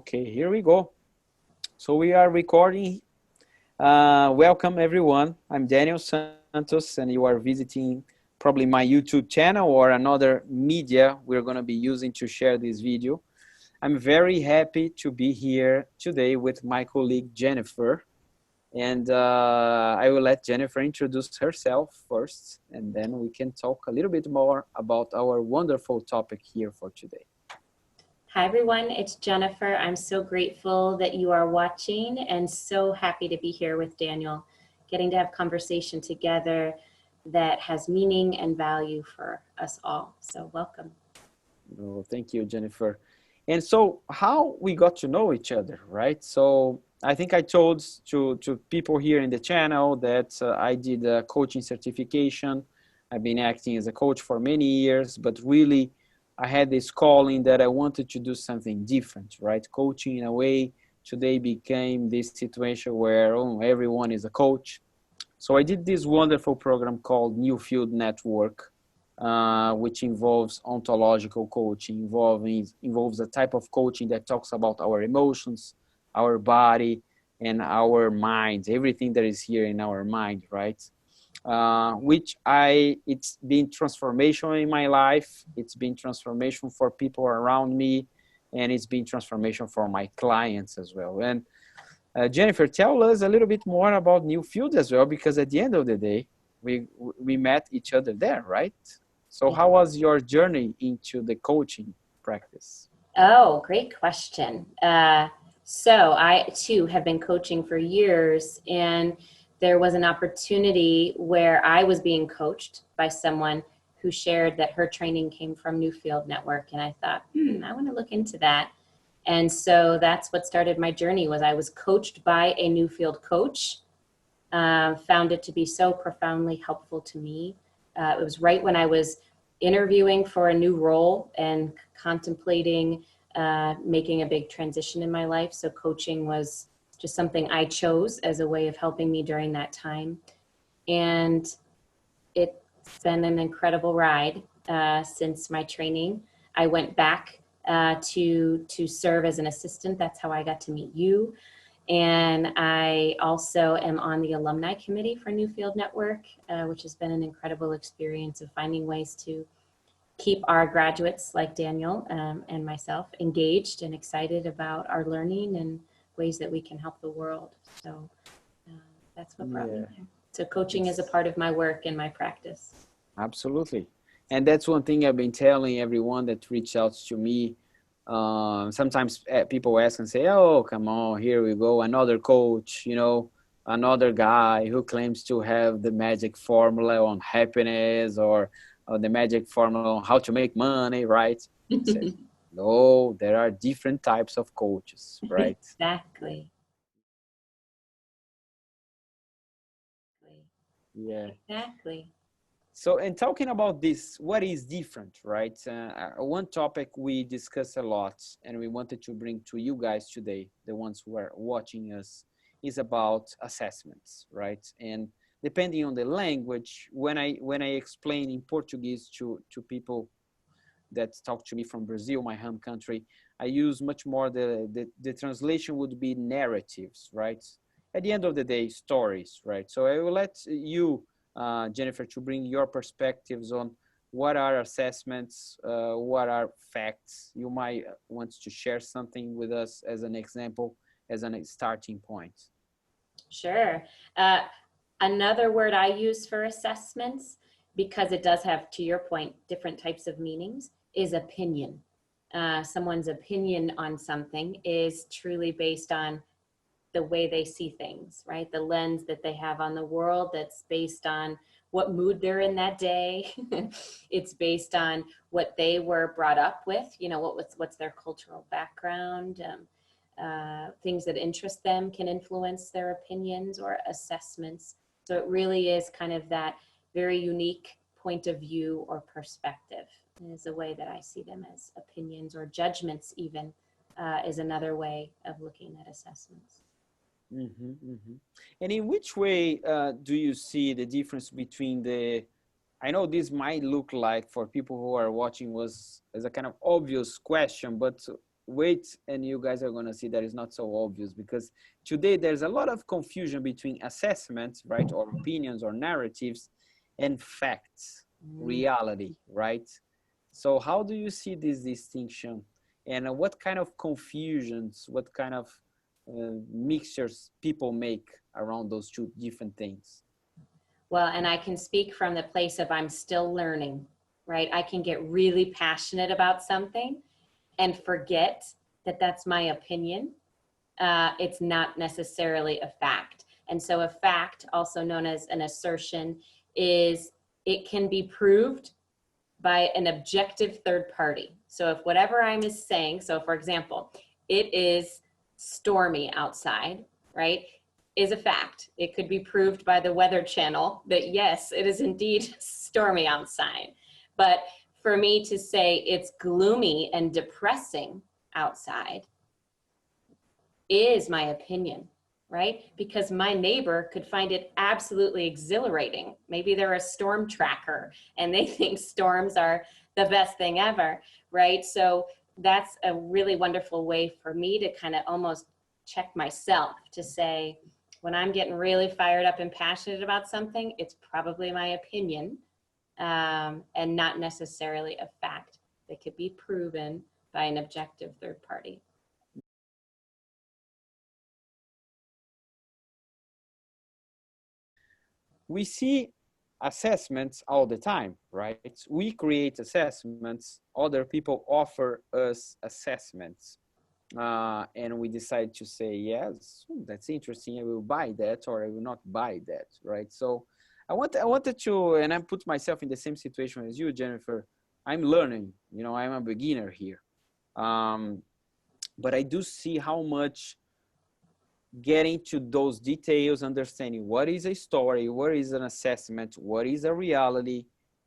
Okay, here we go. So we are recording. Welcome everyone. I'm Daniel Santos and you are visiting probably my YouTube channel or another media we're going to be using to share this video. I'm very happy to be here today with my colleague Jennifer. And I will let Jennifer introduce herself first, and then we can talk a little bit more about our wonderful topic here for today. Hi everyone, it's Jennifer. I'm so grateful that you are watching and so happy to be here with Daniel, getting to have conversation together that has meaning and value for us all. So welcome. Oh, thank you, Jennifer. And so how we got to know each other, right? So I think I told to people here in the channel that I did a coaching certification. I've been acting as a coach for many years, but really I had this calling that I wanted to do something different, right? Coaching in a way today became this situation where everyone is a coach. So I did this wonderful program called New Field Network, which involves ontological coaching, involves a type of coaching that talks about our emotions, our body, and our minds, everything that is here in our mind, right? It's been transformational in my life. It's been transformation for people around me, and it's been transformation for my clients as well. And Jennifer, tell us a little bit more about New Field as well, because at the end of the day, we met each other there, right? So how was your journey into the coaching practice? Oh, great question. So I too have been coaching for years, and there was an opportunity where I was being coached by someone who shared that her training came from New Field Network. And I thought, I want to look into that. And so that's what started my journey. Was I was coached by a New Field coach, found it to be so profoundly helpful to me. It was right when I was interviewing for a new role and contemplating making a big transition in my life. So coaching was just something I chose as a way of helping me during that time. And it's been an incredible ride since my training. I went back to serve as an assistant. That's how I got to meet you. And I also am on the alumni committee for New Field Network, which has been an incredible experience of finding ways to keep our graduates like Daniel and myself engaged and excited about our learning and ways that we can help the world. So that's what brought me there. So coaching is a part of my work and my practice. Absolutely. And that's one thing I've been telling everyone that reaches out to me. Sometimes people ask and say, oh, come on, here we go, another coach, another guy who claims to have the magic formula on happiness or the magic formula on how to make money, right? Say, no, there are different types of coaches, right? Exactly. Yeah. Exactly. So, and talking about this, what is different, right? One topic we discuss a lot and we wanted to bring to you guys today, the ones who are watching us, is about assessments, right? And depending on the language, when I explain in Portuguese to people that talk to me from Brazil, my home country, I use much more the translation would be narratives, right? At the end of the day, stories, right? So I will let you, Jennifer, to bring your perspectives on what are assessments, what are facts. You might want to share something with us as an example, as a starting point. Sure. Another word I use for assessments, because it does have, to your point, different types of meanings, is opinion. Someone's opinion on something is truly based on the way they see things, right? The lens that they have on the world, that's based on what mood they're in that day. It's based on what they were brought up with, what's their cultural background. Things that interest them can influence their opinions or assessments. So it really is kind of that very unique point of view or perspective is the way that I see them, as opinions, or judgments even is another way of looking at assessments. Mm-hmm, mm-hmm. And in which way do you see the difference between I know this might look like for people who are watching as a kind of obvious question, but wait and you guys are going to see that it's not so obvious, because today there's a lot of confusion between assessments, right, or opinions or narratives, and facts, reality, right? So how do you see this distinction, and what kind of confusions, what kind of mixtures people make around those two different things? Well, and I can speak from the place of I'm still learning, right? I can get really passionate about something and forget that that's my opinion. It's not necessarily a fact. And so a fact, also known as an assertion, is it can be proved by an objective third party. So if whatever I'm is saying, so for example, it is stormy outside, right, is a fact. It could be proved by the Weather Channel that yes, it is indeed stormy outside. But for me to say it's gloomy and depressing outside is my opinion, right? Because my neighbor could find it absolutely exhilarating. Maybe they're a storm tracker and they think storms are the best thing ever, right? So that's a really wonderful way for me to kind of almost check myself to say, when I'm getting really fired up and passionate about something, it's probably my opinion, and not necessarily a fact that could be proven by an objective third party. We see assessments all the time, right? We create assessments, other people offer us assessments, and we decide to say, yes, that's interesting, I will buy that, or I will not buy that, right? So I wanted to, and I put myself in the same situation as you, Jennifer. I'm learning, you know, I'm a beginner here. But I do see how much getting to those details, understanding what is a story, what is an assessment, what is a reality,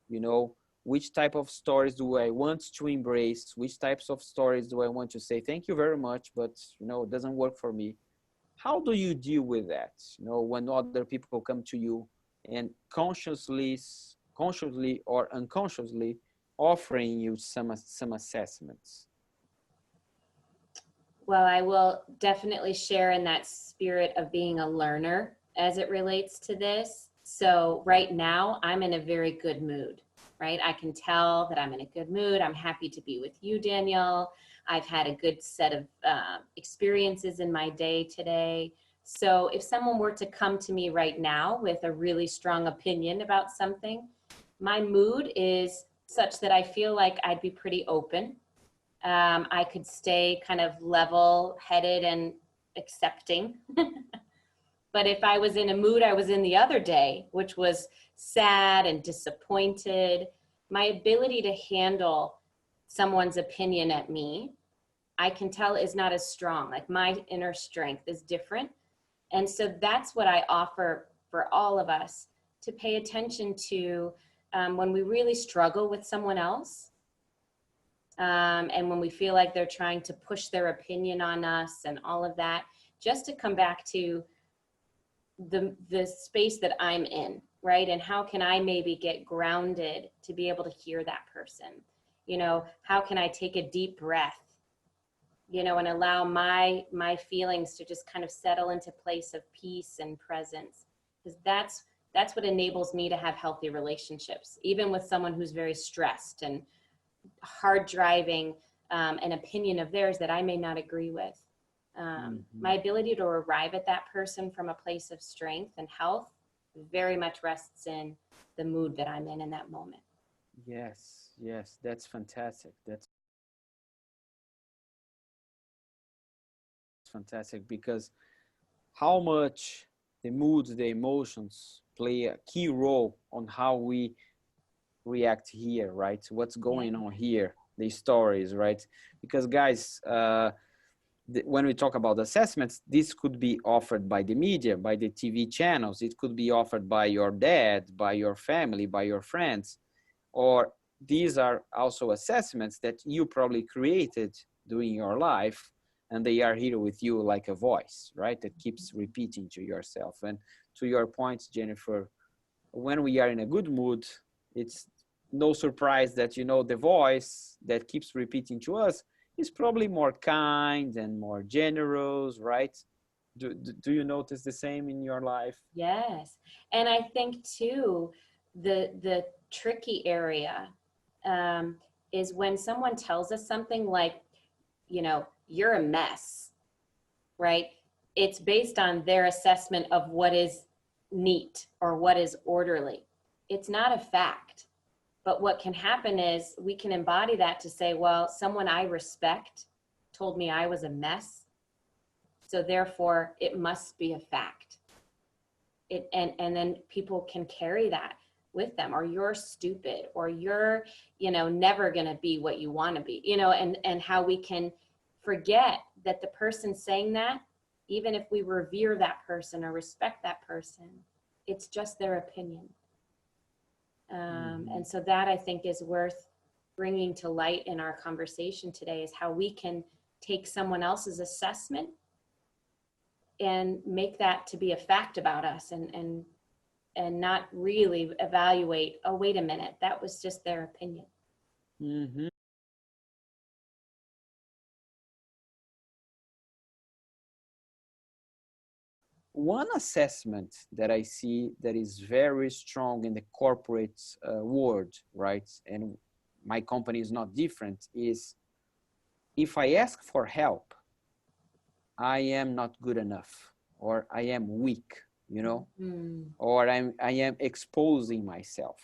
you know, which type of stories do I want to embrace, which types of stories do I want to say, thank you very much, but, you know, it doesn't work for me. How do you deal with that? You know, when other people come to you and consciously or unconsciously offering you some assessments? Well, I will definitely share in that spirit of being a learner as it relates to this. So right now I'm in a very good mood, right? I can tell that I'm in a good mood. I'm happy to be with you, Danielle. I've had a good set of experiences in my day today. So if someone were to come to me right now with a really strong opinion about something, my mood is such that I feel like I'd be pretty open. I could stay kind of level headed and accepting. But if I was in a mood I was in the other day, which was sad and disappointed, my ability to handle someone's opinion at me, I can tell is not as strong. Like my inner strength is different. And so that's what I offer for all of us to pay attention to when we really struggle with someone else. And when we feel like they're trying to push their opinion on us and all of that, just to come back to the space that I'm in, right? And how can I maybe get grounded to be able to hear that person? You know, how can I take a deep breath, you know, and allow my feelings to just kind of settle into place of peace and presence? Because that's what enables me to have healthy relationships, even with someone who's very stressed and hard driving an opinion of theirs that I may not agree with. My ability to arrive at that person from a place of strength and health very much rests in the mood that I'm in that moment. Yes, yes, that's fantastic. That's fantastic, because how much the moods, the emotions play a key role on how we react here, right? What's going on here, the stories, right? Because guys, when we talk about assessments, this could be offered by the media, by the TV channels. It could be offered by your dad, by your family, by your friends, or these are also assessments that you probably created during your life, and they are here with you like a voice, right? That keeps repeating to yourself. And to your point, Jennifer, when we are in a good mood, it's no surprise that, you know, the voice that keeps repeating to us is probably more kind and more generous, right? Do you notice the same in your life? Yes. And I think too, the tricky area um, is when someone tells us something like, you know, you're a mess, right? It's based on their assessment of what is neat or what is orderly. It's not a fact. But what can happen is we can embody that to say, well, someone I respect told me I was a mess, so therefore it must be a fact. And then people can carry that with them, or you're stupid, or you're, you know, never going to be what you want to be, you know, and how we can forget that the person saying that, even if we revere that person or respect that person, it's just their opinion. And so that I think is worth bringing to light in our conversation today, is how we can take someone else's assessment and make that to be a fact about us, and not really evaluate, oh, wait a minute, that was just their opinion. Mm-hmm. One assessment that I see that is very strong in the corporate world, right? And my company is not different, is if I ask for help, I am not good enough, or I am weak, you know, or I am exposing myself.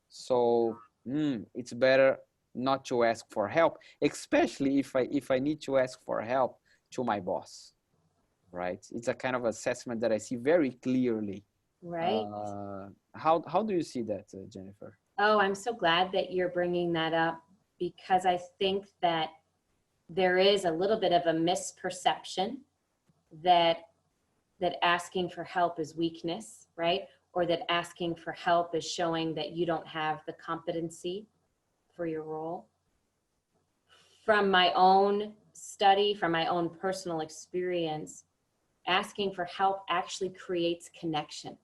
So it's better not to ask for help, especially if I need to ask for help to my boss, right? It's a kind of assessment that I see very clearly. Right. How do you see that, Jennifer? Oh, I'm so glad that you're bringing that up, because I think that there is a little bit of a misperception that asking for help is weakness, right? Or that asking for help is showing that you don't have the competency for your role. From my own study, from my own personal experience, asking for help actually creates connection,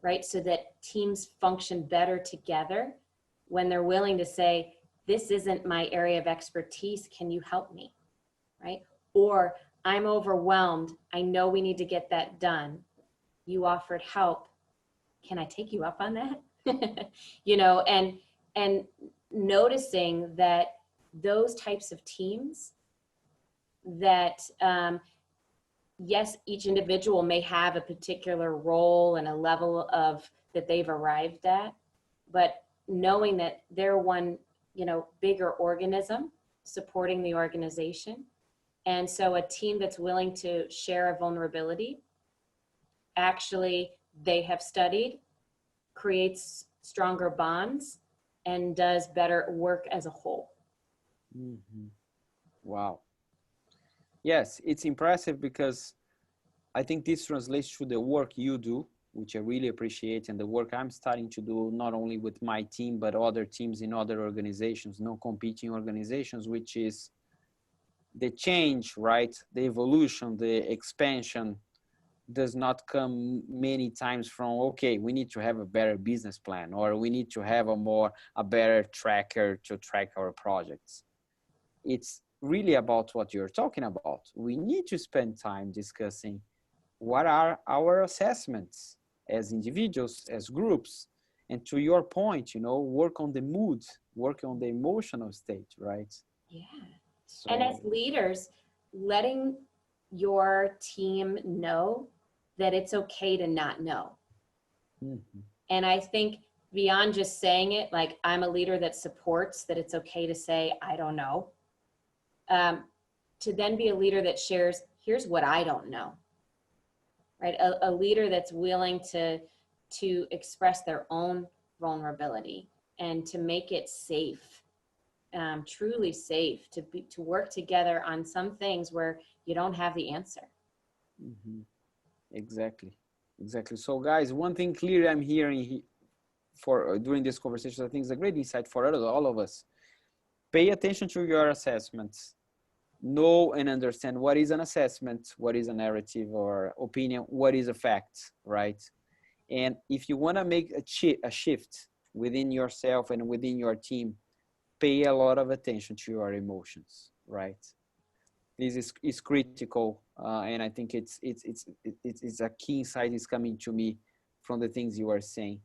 right? So that teams function better together when they're willing to say, this isn't my area of expertise, can you help me, right? Or I'm overwhelmed, I know we need to get that done. You offered help, can I take you up on that? You know, and noticing that those types of teams that, yes, each individual may have a particular role and a level of that they've arrived at, but knowing that they're one, you know, bigger organism supporting the organization. And so a team that's willing to share a vulnerability, actually they have studied, creates stronger bonds, and does better work as a whole. Mm-hmm. Wow. Yes, it's impressive because I think this translates to the work you do, which I really appreciate, and the work I'm starting to do, not only with my team, but other teams in other organizations, non-competing organizations, which is the change, right? The evolution, the expansion does not come many times from, okay, we need to have a better business plan, or we need to have a better tracker to track our projects. It's really about what you're talking about. We need to spend time discussing what are our assessments as individuals, as groups, and to your point, you know, work on the mood, work on the emotional state, right? Yeah. So, And as leaders, letting your team know that it's okay to not know. mm-hmm. And I think beyond just saying it, like I'm a leader that supports that it's okay to say, I don't know, to then be a leader that shares, here's what I don't know, right? A leader that's willing to express their own vulnerability and to make it safe, truly safe, to work together on some things where you don't have the answer. Mm-hmm. Exactly. So guys, one thing clear I'm hearing for during this conversation, I think is a great insight for all of us. Pay attention to your assessments. Know and understand what is an assessment, what is a narrative or opinion, what is a fact, right? And if you want to make a shift within yourself and within your team, pay a lot of attention to your emotions, right? This is critical, and I think it's a key insight is coming to me from the things you are saying.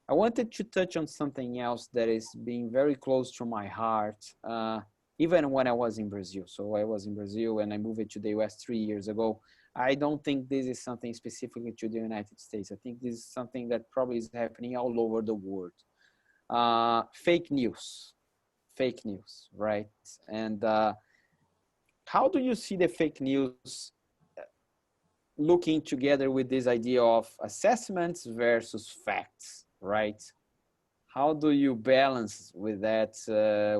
I wanted to touch on something else that is being very close to my heart, even when I was in Brazil. So I was in Brazil and I moved to the US 3 years ago. I don't think this is something specifically to the United States. I think this is something that probably is happening all over the world. Fake news, right? And how do you see the fake news looking together with this idea of assessments versus facts, right? How do you balance with that,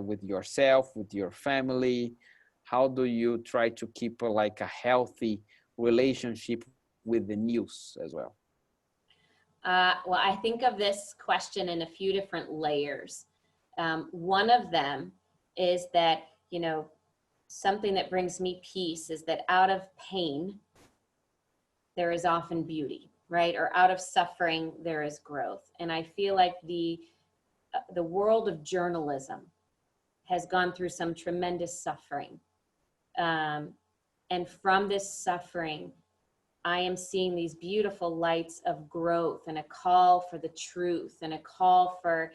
with yourself, with your family? How do you try to keep like a healthy relationship with the news as well? Well, I think of this question in a few different layers. One of them is that, something that brings me peace is that out of pain, there is often beauty, right? Or out of suffering, there is growth. And I feel like the world of journalism has gone through some tremendous suffering. And from this suffering, I am seeing these beautiful lights of growth and a call for the truth and a call for,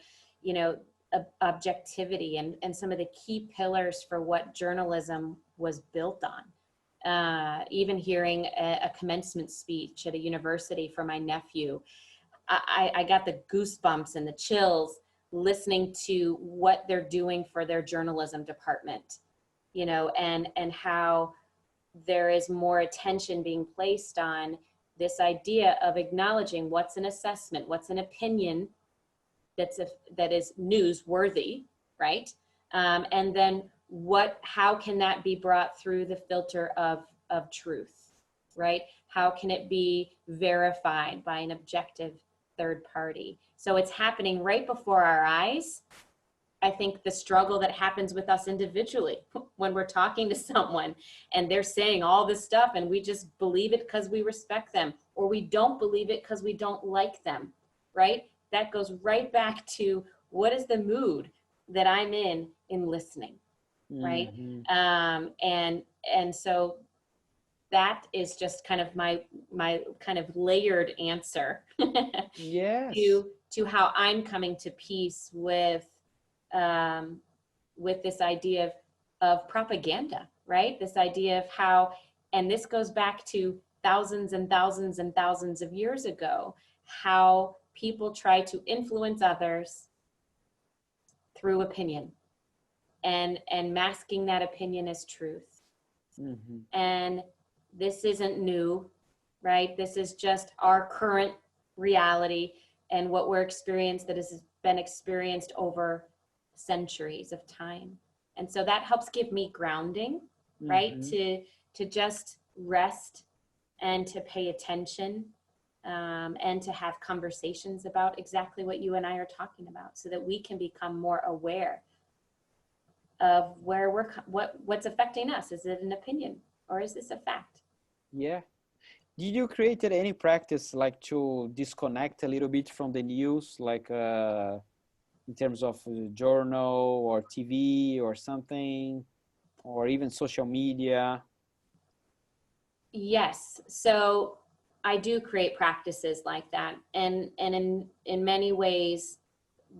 objectivity and some of the key pillars for what journalism was built on. Even hearing a commencement speech at a university for my nephew, I got the goosebumps and the chills listening to what they're doing for their journalism department, and how there is more attention being placed on this idea of acknowledging what's an assessment, what's an opinion that is newsworthy, right? And then how can that be brought through the filter of truth, right? How can it be verified by an objective third party? So it's happening right before our eyes. I think the struggle that happens with us individually when we're talking to someone and they're saying all this stuff and we just believe it because we respect them, or we don't believe it because we don't like them, right? That goes right back to what is the mood that I'm in listening, right? Mm-hmm. And so that is just kind of my kind of layered answer Yes. to how I'm coming to peace with this idea of propaganda, right? This idea of how, and this goes back to thousands and thousands and thousands of years ago, how people try to influence others through opinion and masking that opinion as truth. Mm-hmm. And this isn't new, right? This is just our current reality and what we're experienced that has been experienced over centuries of time. And so that helps give me grounding, right? Mm-hmm. To just rest and to pay attention, and to have conversations about exactly what you and I are talking about, so that we can become more aware of where what's affecting us. Is it an opinion or is this a fact? Yeah. Did you create any practice like to disconnect a little bit from the news, like in terms of journal or TV or something, or even social media? Yes. So I do create practices like that. And in many ways,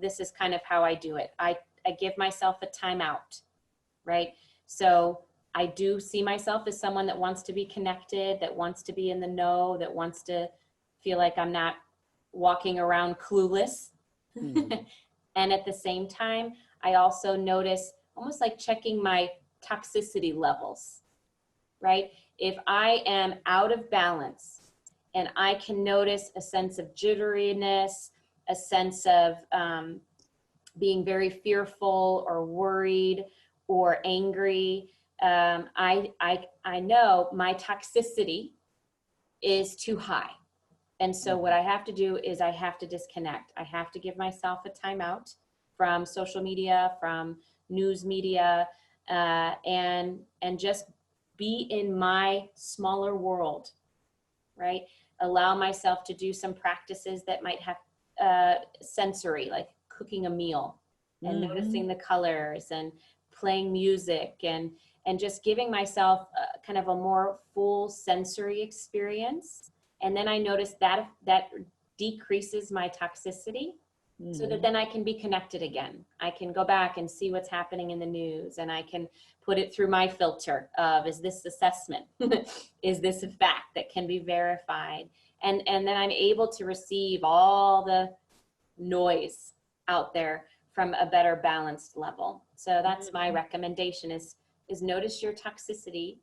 this is kind of how I do it. I give myself a timeout, right? So I do see myself as someone that wants to be connected, that wants to be in the know, that wants to feel like I'm not walking around clueless. Mm-hmm. And at the same time, I also notice almost like checking my toxicity levels, right? If I am out of balance and I can notice a sense of jitteriness, a sense of being very fearful or worried or angry, I know my toxicity is too high. And so what I have to do is I have to disconnect. I have to give myself a timeout from social media, from news media, and just be in my smaller world, right? Allow myself to do some practices that might have sensory, like cooking a meal and Mm-hmm. noticing the colors and playing music and just giving myself kind of a more full sensory experience. And then I noticed that that decreases my toxicity, so that Mm-hmm. then I can be connected again. I can go back and see what's happening in the news, and I can put it through my filter of, is this assessment? Is this a fact that can be verified? And then I'm able to receive all the noise out there from a better balanced level. So that's my recommendation is notice your toxicity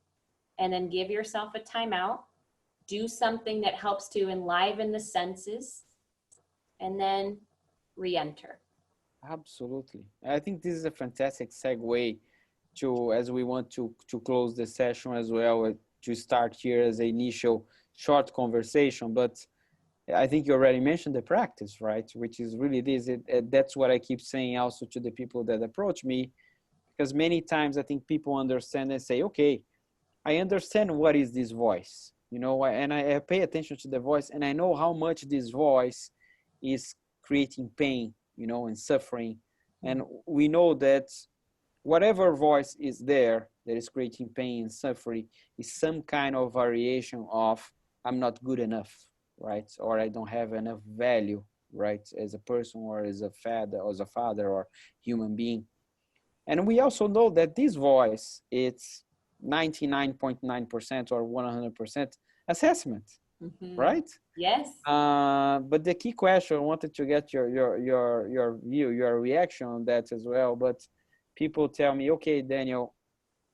and then give yourself a timeout. Do something that helps to enliven the senses, and then re-enter. Absolutely. I think this is a fantastic segue to, as we want to close the session as well, to start here as an initial short conversation. But I think you already mentioned the practice, right? Which is really this. That's what I keep saying also to the people that approach me, because many times I think people understand and say, okay, I understand what is this voice, you know, and I pay attention to the voice, and I know how much this voice is creating pain, you know, and suffering. And we know that whatever voice is there that is creating pain and suffering is some kind of variation of I'm not good enough, right? Or I don't have enough value, right? As a person or as a father or human being. And we also know that this voice, it's 99.9% or 100% assessment, Mm-hmm. right? Yes. But the key question, I wanted to get your view, your reaction on that as well. But people tell me, okay, Daniel,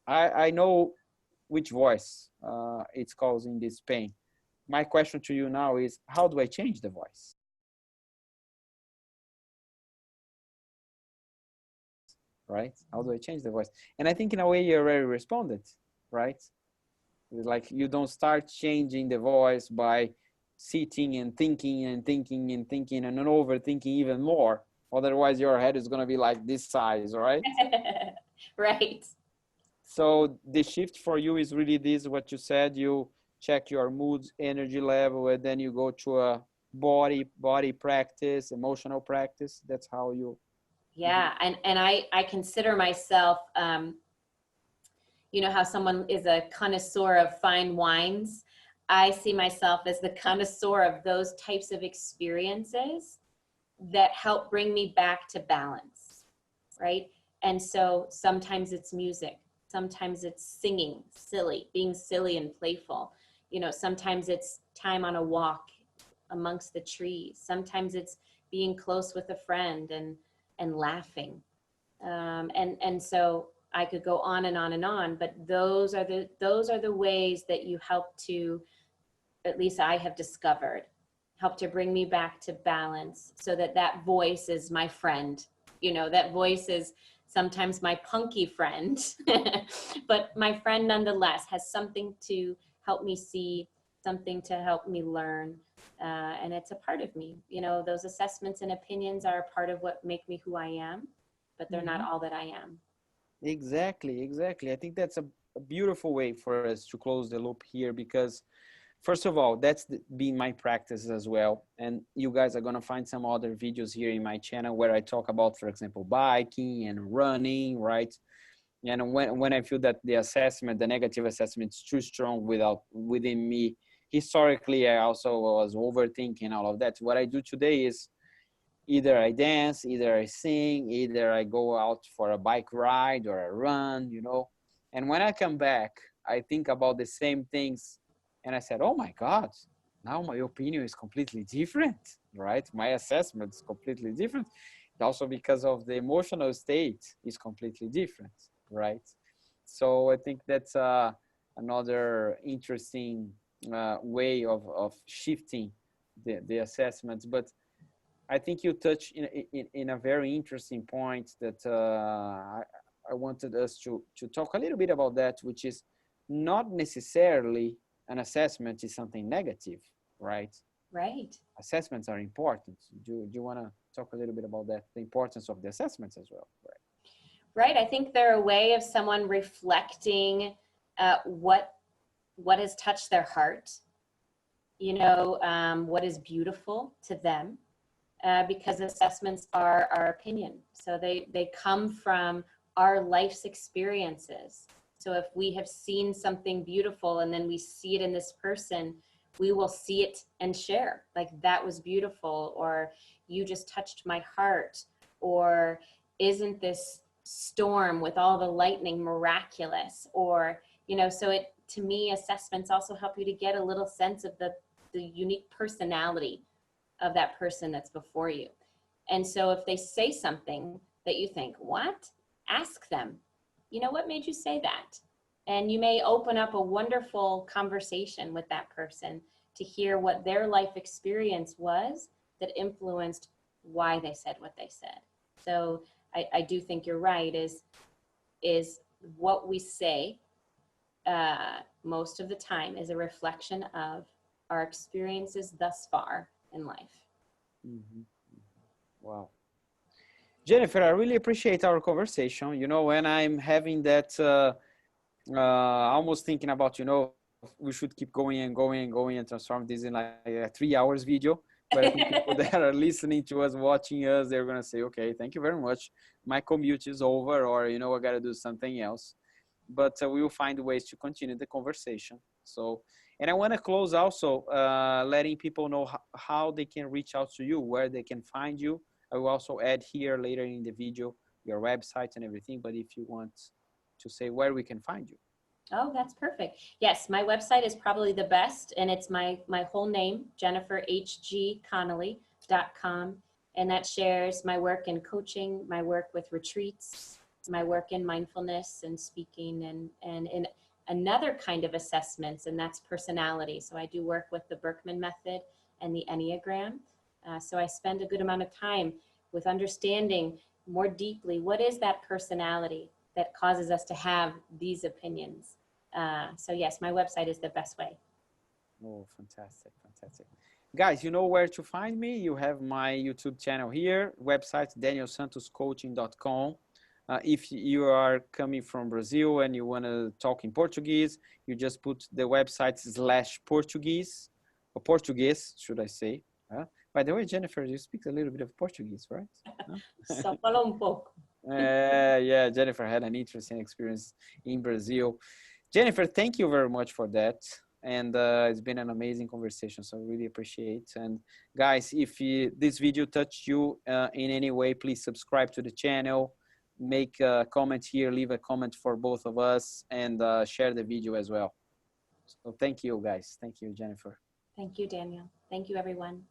I know which voice it's causing this pain. My question to you now is, how do I change the voice? Right? How do I change the voice? And I think in a way you already responded, right? Like you don't start changing the voice by sitting and thinking and thinking and thinking and then overthinking even more. Otherwise, your head is going to be like this size, right? Right. So the shift for you is really this, what you said, you check your mood, energy level, and then you go to a body practice, emotional practice. That's how you. Yeah. And I consider myself, you know how someone is a connoisseur of fine wines. I see myself as the connoisseur of those types of experiences that help bring me back to balance, right? And so sometimes it's music, sometimes it's singing, being silly and playful. You know, sometimes it's time on a walk amongst the trees. Sometimes it's being close with a friend and laughing. And so I could go on and on and on, but those are the ways that you help to, at least I have discovered, help to bring me back to balance, so that that voice is my friend. You know, that voice is sometimes my punky friend, but my friend nonetheless, has something to help me see, something to help me learn. And it's a part of me. You know, those assessments and opinions are a part of what make me who I am, but they're not Mhm. all that I am. Exactly, exactly. I think that's a beautiful way for us to close the loop here because first of all, that's been my practice as well. And you guys are going to find some other videos here in my channel where I talk about, for example, biking and running, right? And when I feel that the assessment, the negative assessment is too strong within me, historically, I also was overthinking all of that. What I do today is either I dance, either I sing, either I go out for a bike ride or a run, you know. And when I come back, I think about the same things. And I said, oh my God, now my opinion is completely different, right? My assessment is completely different. Also because of the emotional state is completely different, right? So I think that's another interesting way of shifting the assessments. But I think you touch in a very interesting point that I wanted us to talk a little bit about that, which is not necessarily an assessment is something negative, right? Right. Assessments are important. Do you want to talk a little bit about that, the importance of the assessments as well, right? Right. I think they're a way of someone reflecting what has touched their heart, you know, what is beautiful to them, because assessments are our opinion. So they come from our life's experiences. So if we have seen something beautiful and then we see it in this person, we will see it and share, like, that was beautiful, or you just touched my heart, or isn't this storm with all the lightning miraculous, or, you know, so it, to me, assessments also help you to get a little sense of the unique personality of that person that's before you. And so if they say something that you think, what? Ask them, you know, what made you say that? And you may open up a wonderful conversation with that person to hear what their life experience was that influenced why they said what they said. So I do think you're right, is what we say most of the time is a reflection of our experiences thus far in life. Mm-hmm. Wow. Jennifer, I really appreciate our conversation. You know, when I'm having that, almost thinking about, you know, we should keep going and going and going and transform this in like a 3 hours video. But I think people that are listening to us, watching us, they're going to say, okay, thank you very much. My commute is over, or, you know, I got to do something else. But we will find ways to continue the conversation. So, and I want to close also letting people know how they can reach out to you, where they can find you. I will also add here later in the video your website and everything, but if you want to say where we can find you. Oh, that's perfect. Yes, my website is probably the best, and it's my whole name, jenniferhgconnelly.com, and that shares my work in coaching, my work with retreats, my work in mindfulness and speaking, and in another kind of assessments, and that's personality. So I do work with the Berkman method and the Enneagram. So I spend a good amount of time with understanding more deeply what is that personality that causes us to have these opinions. So yes, my website is the best way. Oh, fantastic, fantastic. Guys, you know where to find me. You have my YouTube channel here, website danielsantoscoaching.com. If you are coming from Brazil and you want to talk in Portuguese, you just put the website /Portuguese, or Portuguese, should I say. By the way, Jennifer, you speak a little bit of Portuguese, right? Só fala pouco. Yeah, Jennifer had an interesting experience in Brazil. Jennifer, thank you very much for that. And it's been an amazing conversation, so I really appreciate. And guys, if this video touched you in any way, please subscribe to the channel, make a comment here, leave a comment for both of us, and share the video as well. So thank you, guys. Thank you, Jennifer. Thank you, Daniel. Thank you, everyone.